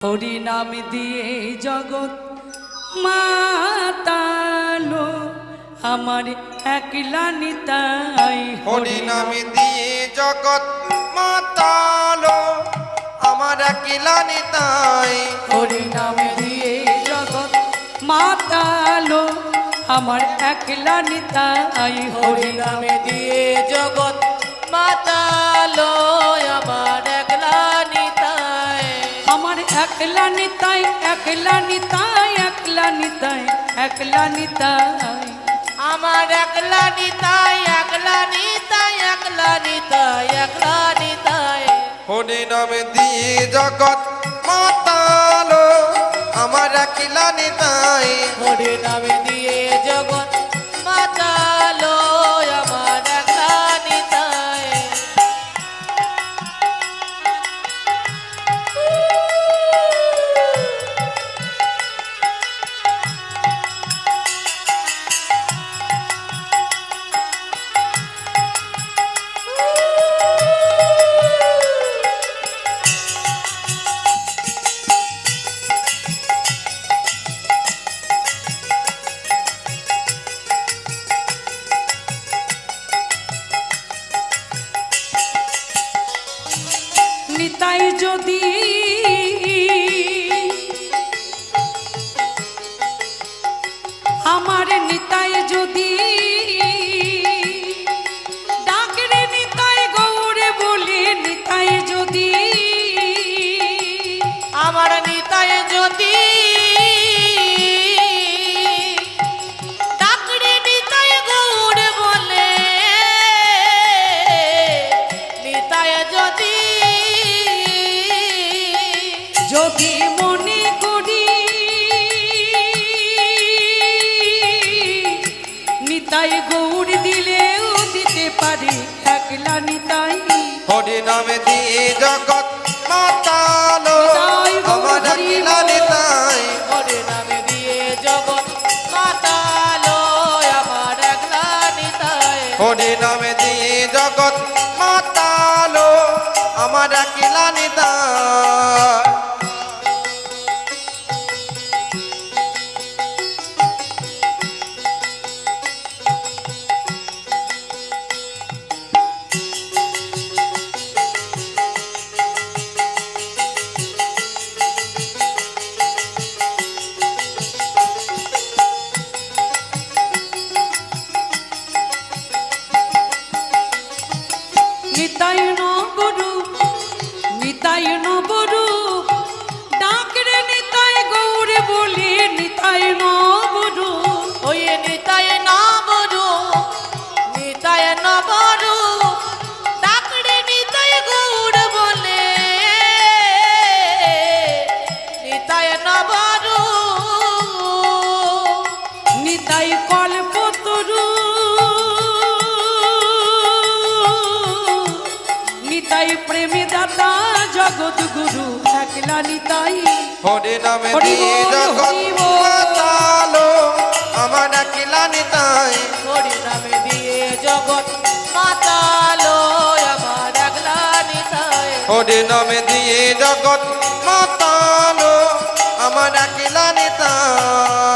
হরি নাম দিয়ে জগৎ মাতালো আমার একলা নিতাই। হরি নাম দিয়ে জগৎ মাতালো আমার একলা নিতাই। হরি নাম দিয়ে জগৎ মাতালো আমার একলা নিতাই। হরি নামে দিয়ে জগৎ মাতালো আমার একলা নিতাই। আমার একলা নিতাই, একলা নিতাই, একলা নিতাই, একলা নিতাই। আমার একলা নিতাই, একলা নিতাই, একলা নিতাই, একলা নিতাই। হরি নাম দিয়ে জগৎ মাতালো আমার একলা নিতাই। হরি নামে দিয়ে জগৎ মাতালো আমার একলা নিতাই। নিতাই যদি আমার নিতাই যদি ডাকরে নিতাই গৌরে বলে নিতাই যদি আমার নিতাই যদি ডাকরে নিতাই গৌর বলে নিতাই যদি যদি মনে করি নিতাই গৌর দিলেও দিতে পারে একলা নিতাই। হরি নাম দিয়ে জগৎ মাতালো আমার একলা নিতাই। হরি নামে দিয়ে জগৎ মাতালো আমার একলা নিতাই। হরি নাম দিয়ে জগৎ মাতালো আমার একলা নিতাই। নিতাই নবরু নিতাই নবরু ডাকরে নিতাই গৌরে বলে নিতাই নবরু। ওই নিতাই নবরু নিতাই নবরু ডাকরে নিতাই গৌর বলে নিতাই নবরু। নিতাই কল্পতরু নিতাই প্রেমী দাতা জগৎ গুরু একলা নিতাই। হরি নাম হরি দিয়ে বল, জগৎ হরি বল। মাতালো আমার একলা নিতাই। হরি নামে দিয়ে জগৎ মাতালো আমার একলা নিতাই। হরি নাম দিয়ে জগৎ মাতালো আমার একলা নিতাই।